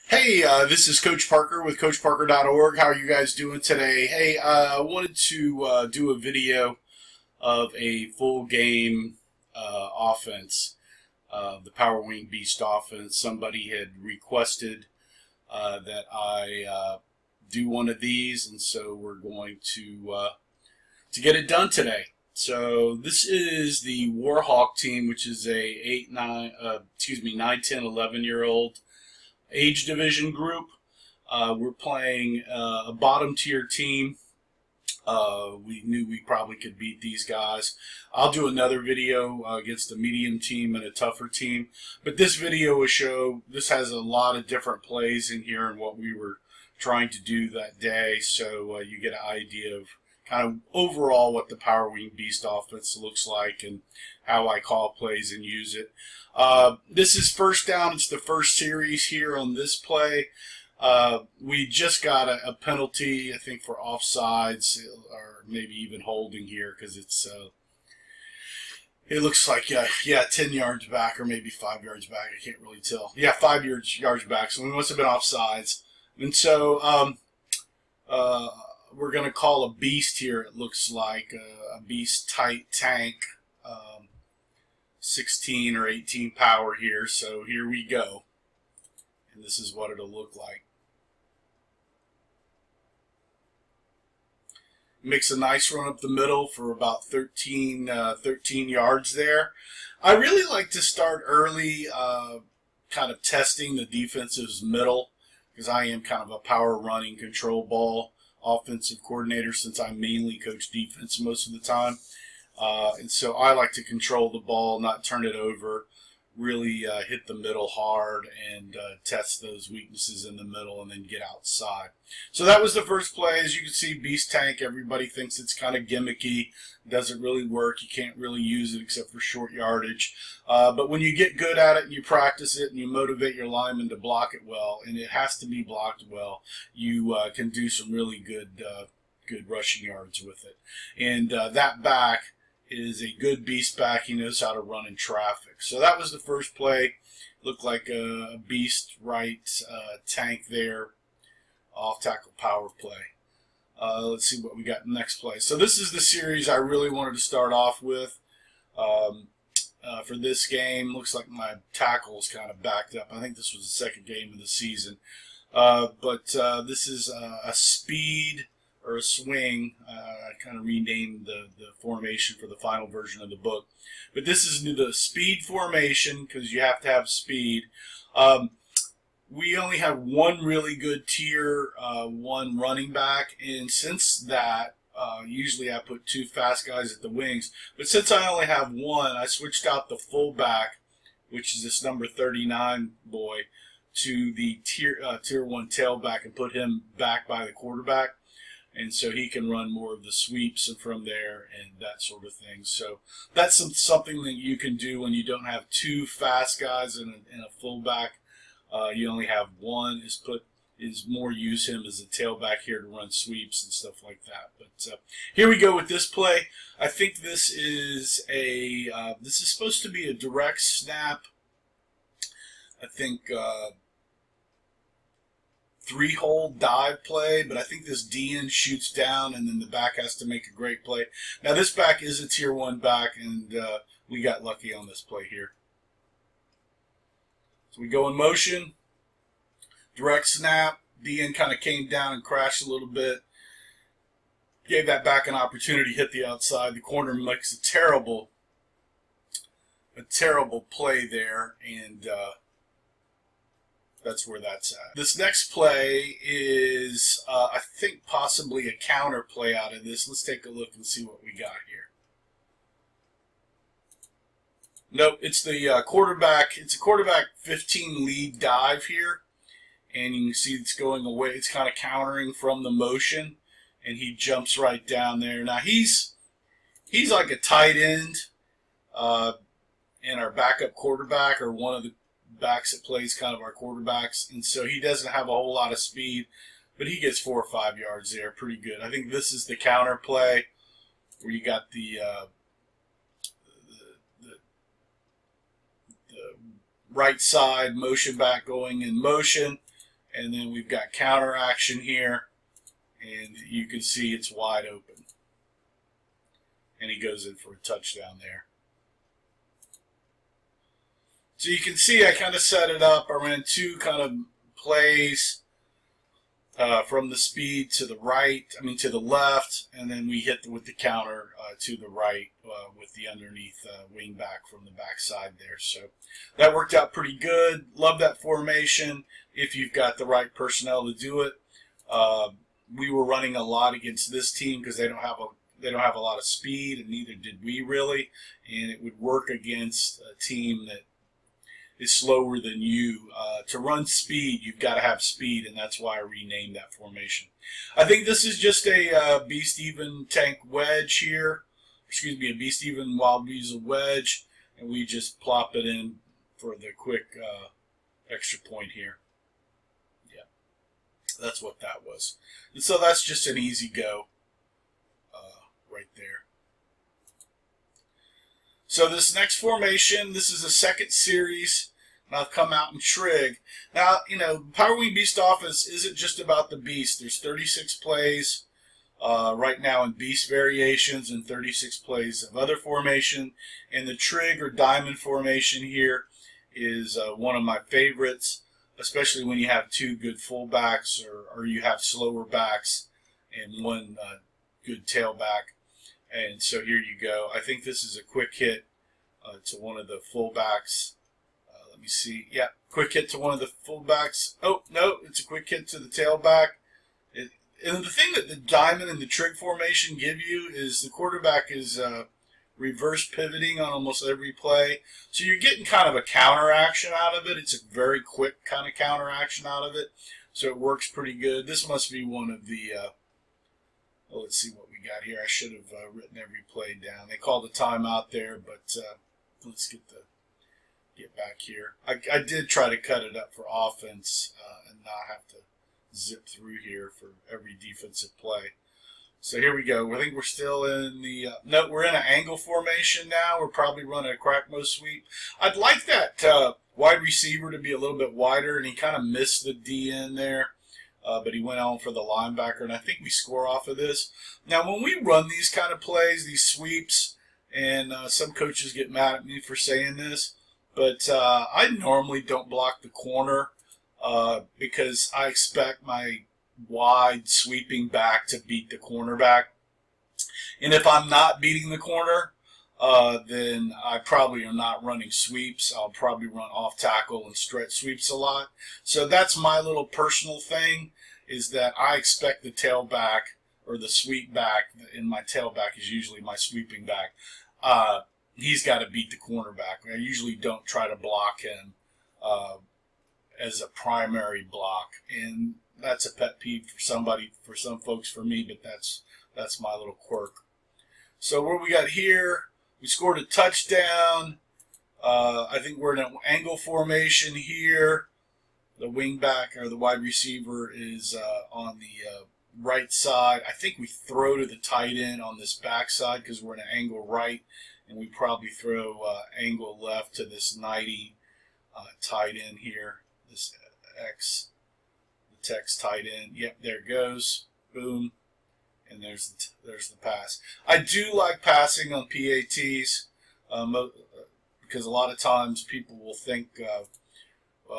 Hey, this is Coach Parker with CoachParker.org. How are you guys doing today? Hey, I wanted to do a video of a full game offense, the Power Wing Beast offense. Somebody had requested that I do one of these, and so we're going to get it done today. So this is the Warhawk team, which is a 9, 10, 11-year-old age division group. We're playing a bottom tier team. We knew we probably could beat these guys. I'll do another video against a medium team and a tougher team. But this video will show, this has a lot of different plays in here and what we were trying to do that day. So you get an idea of kind of overall what the Power Wing Beast offense looks like and how I call plays and use it. This is first down. It's the first series here on this play. We just got a penalty, I think, for offsides or maybe even holding here because it's it looks like yeah 10 yards back or maybe 5 yards back. I can't really tell. Yeah, 5 yards back. So we must have been offsides. And so we're going to call a beast here. It looks like a beast tight tank. 16 or 18 power here, so here we go, and this is what it'll look like. Makes a nice run up the middle for about 13 yards there. I really like to start early, kind of testing the defensive's middle, because I am kind of a power running control ball offensive coordinator since I mainly coach defense most of the time. And so I like to control the ball, not turn it over, really hit the middle hard and test those weaknesses in the middle and then get outside. So that was the first play. As you can see, Beast Tank, everybody thinks it's kind of gimmicky. Doesn't really work. You can't really use it except for short yardage. But when you get good at it and you practice it and you motivate your linemen to block it well, and it has to be blocked well, you can do some really good rushing yards with it. And that back is a good beast back. He knows how to run in traffic. So that was the first play. Looked like a beast right tank there. Off tackle power play. Let's see what we got in the next play. So this is the series I really wanted to start off with for this game. Looks like my tackle is kind of backed up. I think this was the second game of the season. But this is a speed or a swing. I kind of renamed the formation for the final version of the book. But this is the speed formation because you have to have speed. We only have one really good tier 1 running back, and since that, usually I put 2 fast guys at the wings. But since I only have one, I switched out the fullback, which is this number 39 boy, to the tier 1 tailback and put him back by the quarterback. And so he can run more of the sweeps and from there and that sort of thing. So that's something that you can do when you don't have 2 fast guys and a fullback. You only have one. Is more use him as a tailback here to run sweeps and stuff like that. But here we go with this play. I think this is this is supposed to be a direct snap. I think 3-hole dive play, but I think this DN shoots down and then the back has to make a great play. Now this back is a tier 1 back, and we got lucky on this play here. So we go in motion, direct snap, DN kind of came down and crashed a little bit, gave that back an opportunity to hit the outside. The corner makes a terrible play there, and that's where that's at. This next play is, I think, possibly a counter play out of this. Let's take a look and see what we got here. Nope, it's the quarterback. It's a quarterback 15 lead dive here, and you can see it's going away. It's kind of countering from the motion, and he jumps right down there. Now he's like a tight end, and our backup quarterback, or one of the backs that plays kind of our quarterbacks, and so he doesn't have a whole lot of speed, but he gets 4 or 5 yards there, pretty good. I think this is the counter play where you got the right side motion back going in motion, And then we've got counter action here, and you can see it's wide open. And he goes in for a touchdown there. So you can see I kind of set it up. I ran two kind of plays from the speed to the right, to the left, and then we hit with the counter to the right with the underneath wing back from the backside there. So that worked out pretty good. Love that formation if you've got the right personnel to do it. We were running a lot against this team because they don't have a lot of speed, and neither did we really. And it would work against a team that is slower than you. To run speed, you've got to have speed, and that's why I renamed that formation. I think this is just a B. Steven tank wedge here. Excuse me, a B. Steven Wild Weasel wedge, and we just plop it in for the quick extra point here. Yeah, that's what that was. And so that's just an easy go right there. So this next formation, this is a second series, and I've come out in trig. Now, Power Wing Beast Office isn't just about the Beast. There's 36 plays right now in Beast variations and 36 plays of other formation. And the trig or diamond formation here is one of my favorites, especially when you have two good fullbacks or you have slower backs and one good tailback. And so here you go. I think this is a quick hit to one of the fullbacks. Let me see. Yeah, quick hit to one of the fullbacks. Oh, no, it's a quick hit to the tailback. And the thing that the diamond and the trig formation give you is the quarterback is reverse pivoting on almost every play. So you're getting kind of a counter action out of it. It's a very quick kind of counter action out of it. So it works pretty good. This must be one of the... well, let's see what we got here. I should have written every play down. They called a timeout there, but let's get back here. I did try to cut it up for offense and not have to zip through here for every defensive play. So here we go. I think we're still in the no, we're in an angle formation now. We're probably running a crackmo sweep. I'd like that wide receiver to be a little bit wider, and he kind of missed the D in there. But he went on for the linebacker, and I think we score off of this. Now, when we run these kind of plays, these sweeps, and some coaches get mad at me for saying this, but I normally don't block the corner because I expect my wide sweeping back to beat the cornerback. And if I'm not beating the corner, then I probably am not running sweeps. I'll probably run off tackle and stretch sweeps a lot. So that's my little personal thing, is that I expect the tailback or the sweep back, and my tailback is usually my sweeping back, he's got to beat the cornerback. I usually don't try to block him as a primary block, and that's a pet peeve for somebody, for some folks, for me, but that's my little quirk. So what we got here, we scored a touchdown. I think we're in an angle formation here. The wingback or the wide receiver is on the right side. I think we throw to the tight end on this backside because we're in an angle right, and we probably throw angle left to this 90 tight end here. This X, the text tight end. Yep, there it goes. Boom. And there's the pass. I do like passing on PATs because a lot of times people will think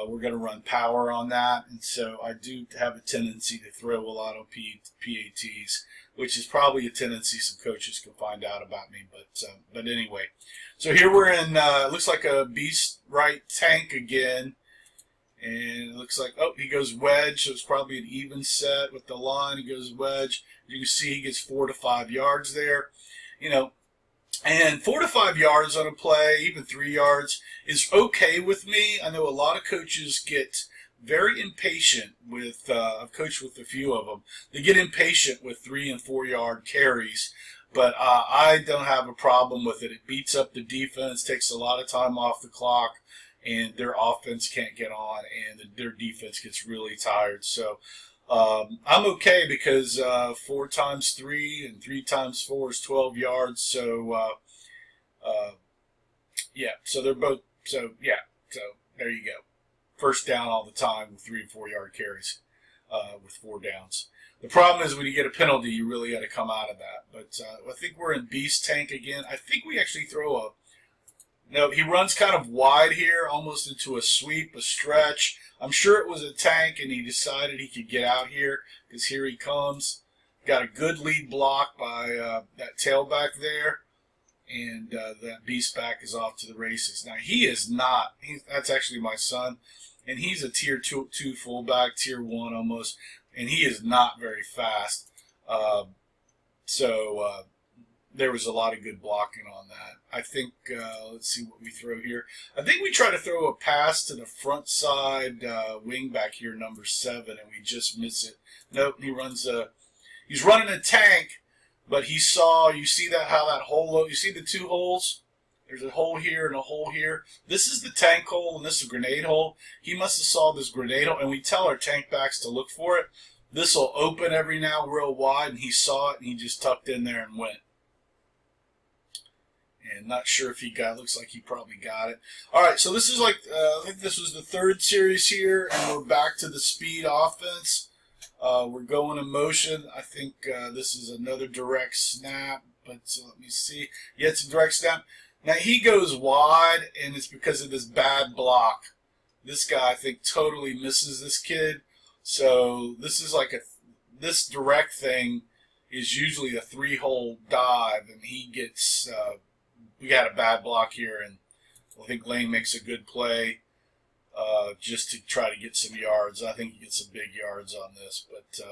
we're going to run power on that, and so I do have a tendency to throw a lot on PATs, which is probably a tendency some coaches can find out about me. But anyway, so here we're in. Looks like a beast right tank again. And it looks like, oh, he goes wedge, so it's probably an even set with the line. He goes wedge. You can see he gets 4 to 5 yards there. And 4 to 5 yards on a play, even 3 yards, is okay with me. I know a lot of coaches get very impatient with, I've coached with a few of them. They get impatient with 3 and 4 yard carries. But I don't have a problem with it. It beats up the defense, takes a lot of time off the clock, and their offense can't get on, and their defense gets really tired. So I'm okay because 4 times 3 and 3 times 4 is 12 yards. So yeah, so they're both. So yeah, so there you go. first down all the time with 3 and 4 yard carries with 4 downs. The problem is when you get a penalty, you really got to come out of that. But I think we're in beast tank again. I think we actually throw a... No, he runs kind of wide here, almost into a sweep, a stretch. I'm sure it was a tank, and he decided he could get out here, because here he comes. Got a good lead block by that tailback there, and that beast back is off to the races. Now, he is not. That's actually my son, and he's a tier 2 fullback, tier 1 almost, and he is not very fast. There was a lot of good blocking on that. I think, let's see what we throw here. I think we try to throw a pass to the front side wing back here, number 7, and we just miss it. Nope, he's running a tank, but he saw, you see that, how that hole, you see the 2 holes? There's a hole here and a hole here. This is the tank hole, and this is a grenade hole. He must have saw this grenade hole, and we tell our tank backs to look for it. This will open every now real wide, and he saw it, and he just tucked in there and went. And not sure if he got, looks like he probably got it. All right, so this is like, I think this was the 3rd series here, and we're back to the speed offense. We're going in motion. I think this is another direct snap, but let me see. Yeah, it's a direct snap. Now, he goes wide, and it's because of this bad block. This guy, I think, totally misses this kid. So this is like this direct thing is usually a 3-hole dive, and he gets... we got a bad block here, and I think Lane makes a good play just to try to get some yards. I think he gets some big yards on this, but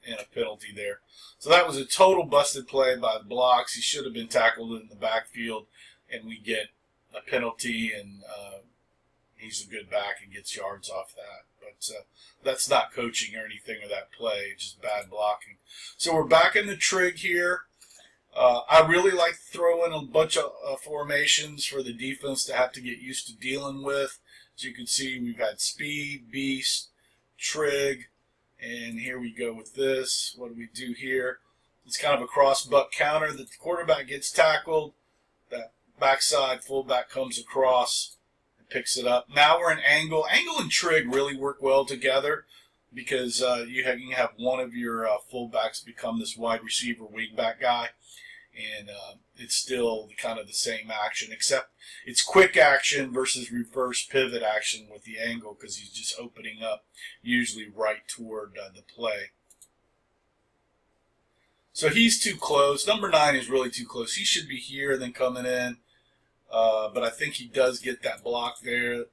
and a penalty there. So that was a total busted play by the blocks. He should have been tackled in the backfield, and we get a penalty, and he's a good back and gets yards off that. But that's not coaching or anything of that play, just bad blocking. So we're back in the trig here. I really like throwing a bunch of formations for the defense to have to get used to dealing with. As you can see, we've got speed, beast, trig, and here we go with this. What do we do here? It's kind of a cross buck counter that the quarterback gets tackled. That backside fullback comes across and picks it up. Now we're in angle. Angle and trig really work well together because you can have one of your fullbacks become this wide receiver wingback guy. And it's still kind of the same action, except it's quick action versus reverse pivot action with the angle because he's just opening up, usually right toward the play. So he's too close. Number 9 is really too close. He should be here and then coming in, but I think he does get that block there.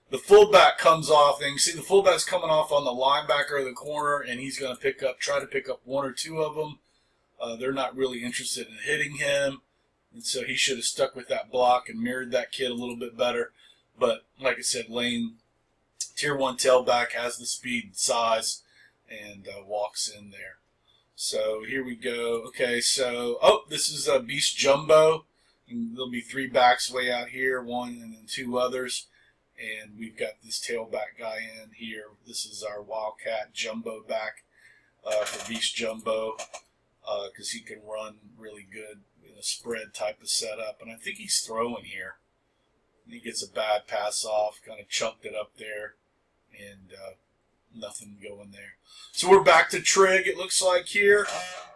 The fullback comes off, and you see the fullback's coming off on the linebacker or the corner, and he's going to try to pick up 1 or 2 of them. They're not really interested in hitting him, and so he should have stuck with that block and mirrored that kid a little bit better. But like I said, Lane, tier 1 tailback, has the speed and size, and walks in there. So here we go. Okay, so, this is a beast jumbo. And there'll be 3 backs way out here, 1 and then 2 others. And we've got this tailback guy in here. This is our Wildcat jumbo back for beast jumbo. Because he can run really good in a spread type of setup. And I think he's throwing here. And he gets a bad pass off, kind of chunked it up there, and nothing going there. So we're back to trig, it looks like here.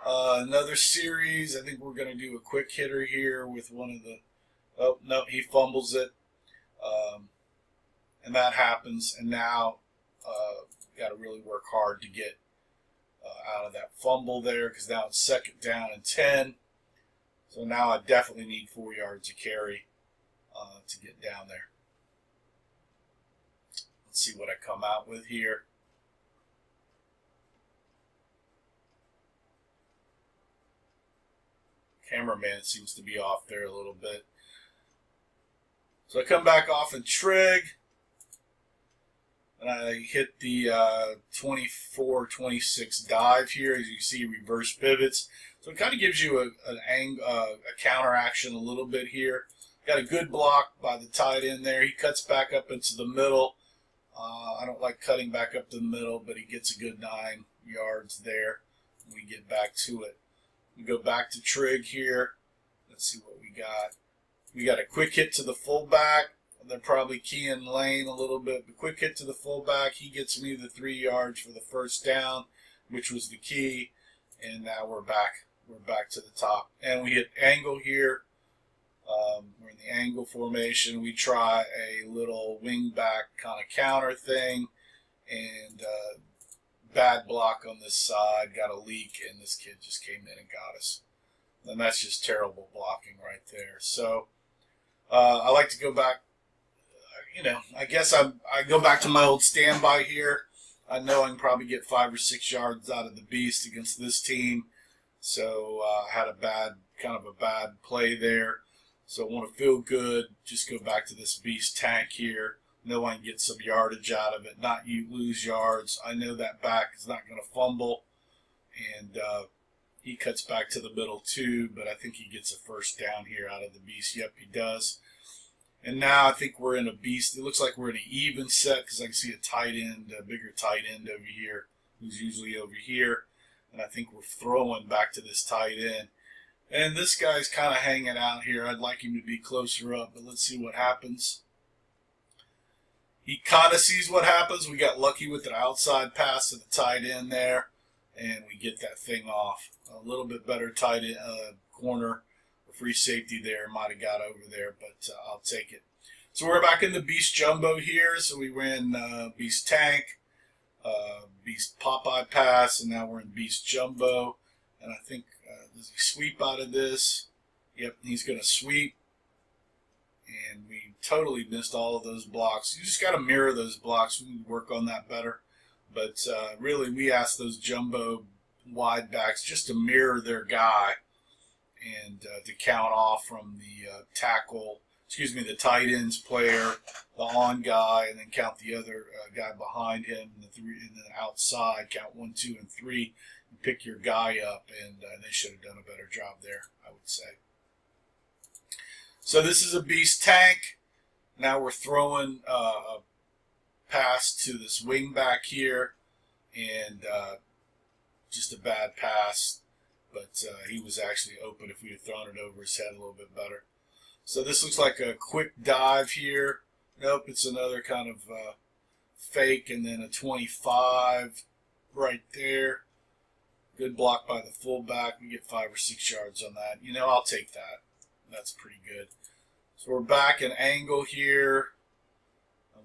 Another series. I think we're going to do a quick hitter here with one of the... Oh, no, he fumbles it. And that happens. And now got to really work hard to get out of that fumble there, because now it's 2nd down and 10. So now I definitely need 4 yards of carry to get down there. Let's see what I come out with here. Cameraman seems to be off there a little bit. So I come back off in trig. And I hit the 24-26 dive here. As you can see, reverse pivots. So it kind of gives you a counter action a little bit here. Got a good block by the tight end there. He cuts back up into the middle. I don't like cutting back up to the middle, but he gets a good 9 yards there. We get back to it. We go back to trig here. Let's see what we got. We got a quick hit to the fullback. they're probably keying lane a little bit. But quick hit to the fullback. He gets me the 3 yards for the first down, which was the key. And now we're back. We're back to the top. And we hit angle here. We're in the angle formation. We try a little wing back kind of counter thing. And bad block on this side. Got a leak. And this kid just came in and got us. And that's just terrible blocking right there. So I like to go back. I guess I go back to my old standby here. I know I can probably get 5 or 6 yards out of the beast against this team. So I had kind of a bad play there. So I want to feel good. Just go back to this beast tank here. Know I can get some yardage out of it. Not lose yards. I know that back is not going to fumble. And he cuts back to the middle too. But I think he gets a first down here out of the beast. Yep, he does. And now I think we're in a beast. It looks like we're in an even set because I can see a tight end, a bigger tight end over here, who's usually over here. And I think we're throwing back to this tight end. And this guy's kind of hanging out here. I'd like him to be closer up, but let's see what happens. He kind of sees what happens. We got lucky with an outside pass to the tight end there, and we get that thing off. A little bit better tight end, corner. Free safety there, might have got over there, but I'll take it. So we're back in the Beast Jumbo here. So we ran Beast Tank, Beast Popeye Pass, and now we're in Beast Jumbo. And I think, does he sweep out of this? Yep, he's going to sweep. And we totally missed all of those blocks. You just got to mirror those blocks. We need to work on that better. But really, we asked those Jumbo wide backs just to mirror their guy. And to count off from the the tight ends player, the on guy, and then count the other guy behind him, and then outside, count 1, 2, and 3, and pick your guy up, and they should have done a better job there, I would say. So this is a beast tank. Now we're throwing a pass to this wing back here, and just a bad pass. But he was actually open if we had thrown it over his head a little bit better. So this looks like a quick dive here. Nope, it's another kind of fake, and then a 25 right there. Good block by the fullback. We get 5 or 6 yards on that. I'll take that. That's pretty good. So we're back in angle here.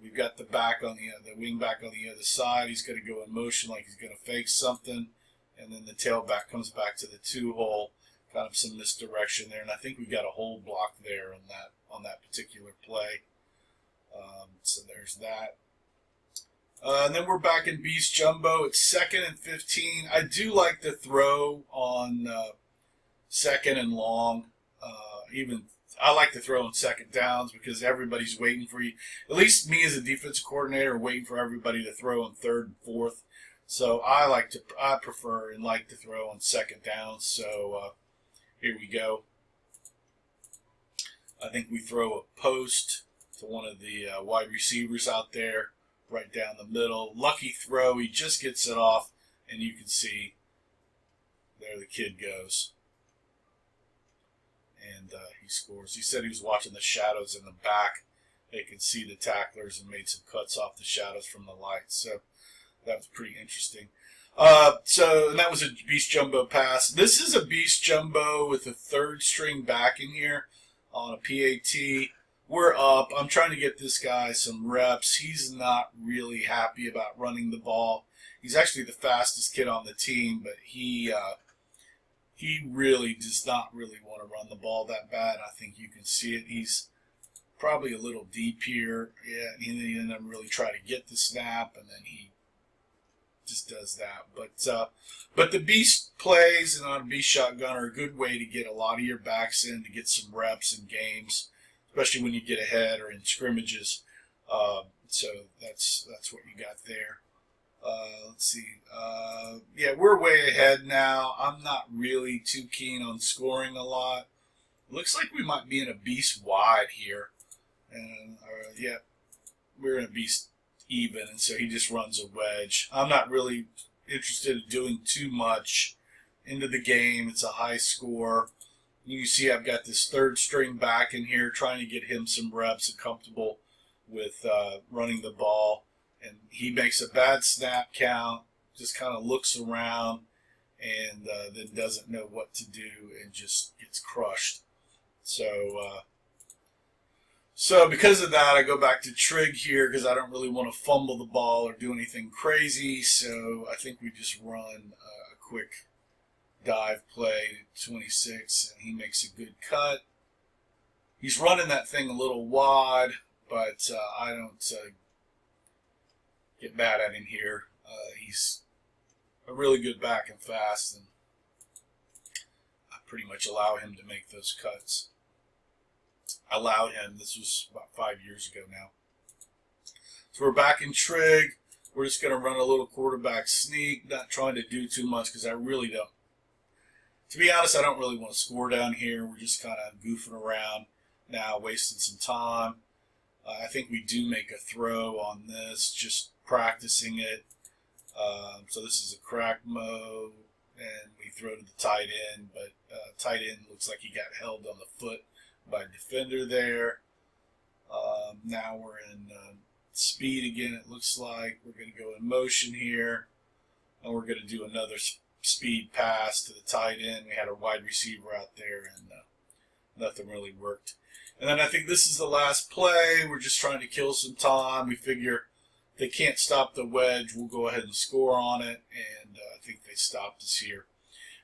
We've got the wing back on the other side. He's going to go in motion like he's going to fake something. And then the tailback comes back to the 2-hole, kind of some misdirection there, and I think we got a hold block there on that particular play. So there's that. And then we're back in Beast Jumbo. It's 2nd and 15. I do like the throw on 2nd and long. I like to throw on 2nd downs because everybody's waiting for you. At least me as a defensive coordinator, waiting for everybody to throw on 3rd and 4th. So I prefer and like to throw on 2nd down. So here we go. I think we throw a post to one of the wide receivers out there, right down the middle. Lucky throw. He just gets it off, and you can see there the kid goes. And he scores. He said he was watching the shadows in the back. They could see the tacklers and made some cuts off the shadows from the lights. So that was pretty interesting. And that was a Beast Jumbo pass. This is a Beast Jumbo with a 3rd string back in here on a PAT. We're up. I'm trying to get this guy some reps. He's not really happy about running the ball. He's actually the fastest kid on the team, but he really does not really want to run the ball that bad. I think you can see it. He's probably a little deep here. Yeah, and he didn't really try to get the snap, and then he just does that. But the beast plays and on a beast shotgun are a good way to get a lot of your backs in to get some reps in games, especially when you get ahead or in scrimmages. So that's what you got there. Let's see. Yeah, we're way ahead now. I'm not really too keen on scoring a lot. Looks like we might be in a beast wide here. And yeah, we're in a beast even, and so he just runs a wedge. I'm not really interested in doing too much into the game. It's a high score. You see I've got this 3rd string back in here trying to get him some reps and comfortable with running the ball, and he makes a bad snap count, just kind of looks around, and then doesn't know what to do and just gets crushed. So because of that, I go back to trig here because I don't really want to fumble the ball or do anything crazy. So I think we just run a quick dive play to 26, and he makes a good cut. He's running that thing a little wide, but I don't get mad at him here. He's a really good back and fast, and I pretty much allow him to make those cuts. I allowed him. This was about 5 years ago now. So we're back in trig. We're just going to run a little quarterback sneak, not trying to do too much because I really don't. To be honest, I don't really want to score down here. We're just kind of goofing around now, wasting some time. I think we do make a throw on this, just practicing it. So this is a crack mode, and we throw to the tight end, but tight end looks like he got held on the foot by a defender there. Now we're in speed again, it looks like. We're going to go in motion here, and we're going to do another speed pass to the tight end. We had a wide receiver out there, and nothing really worked. And then I think this is the last play. We're just trying to kill some time. We figure if they can't stop the wedge, we'll go ahead and score on it, and I think they stopped us here.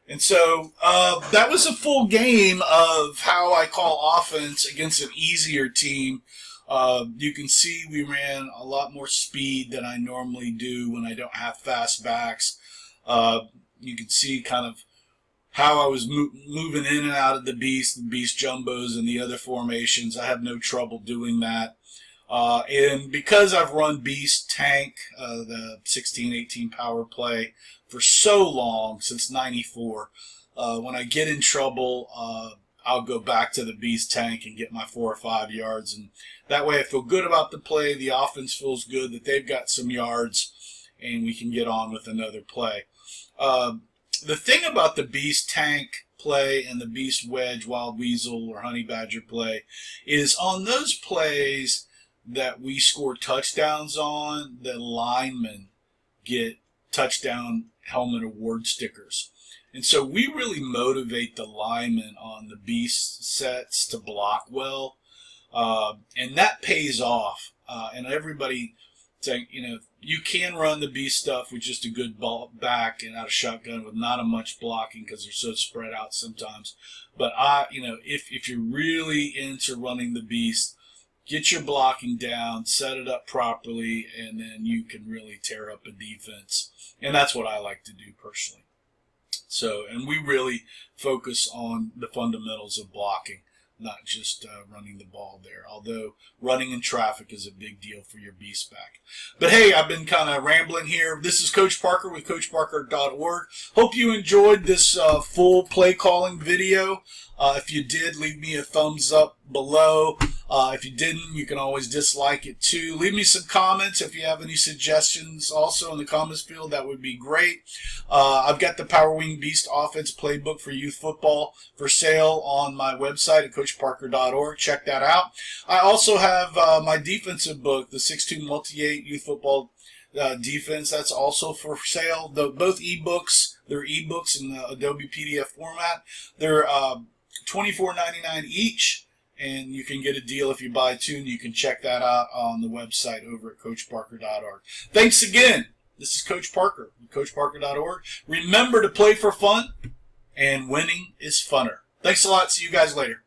And so that was a full game of how I call offense against an easier team. You can see we ran a lot more speed than I normally do when I don't have fast backs. You can see kind of how I was moving in and out of the beast jumbos, and the other formations. I have no trouble doing that. And because I've run beast tank, the 16-18 power play, for so long, since '94, when I get in trouble, I'll go back to the beast tank and get my 4 or 5 yards, and that way I feel good about the play. The offense feels good that they've got some yards, and we can get on with another play. The thing about the beast tank play and the beast wedge, wild weasel, or honey badger play is on those plays that we score touchdowns on, the linemen get touchdown helmet award stickers. And so we really motivate the linemen on the beast sets to block well, and that pays off. And everybody saying, you know, you can run the beast stuff with just a good ball back and out of shotgun with not a much blocking because they're so spread out sometimes. But if you're really into running the beast, get your blocking down, set it up properly, and then you can really tear up a defense. And that's what I like to do personally. So, and we really focus on the fundamentals of blocking, not just running the ball there. Although running in traffic is a big deal for your beast back. But hey, I've been kind of rambling here. This is Coach Parker with CoachParker.org. Hope you enjoyed this full play calling video. If you did, leave me a thumbs up below. If you didn't, you can always dislike it too. Leave me some comments if you have any suggestions also in the comments field. That would be great. I've got the Power Wing Beast Offense Playbook for Youth Football for sale on my website at CoachParker.org. Check that out. I also have my defensive book, the 6'2" Multi-8 Youth Football Defense. That's also for sale. Both ebooks, they're ebooks in the Adobe PDF format. They're $24.99 each. And you can get a deal if you buy two, and you can check that out on the website over at CoachParker.org. Thanks again. This is Coach Parker with CoachParker.org. Remember to play for fun, and winning is funner. Thanks a lot. See you guys later.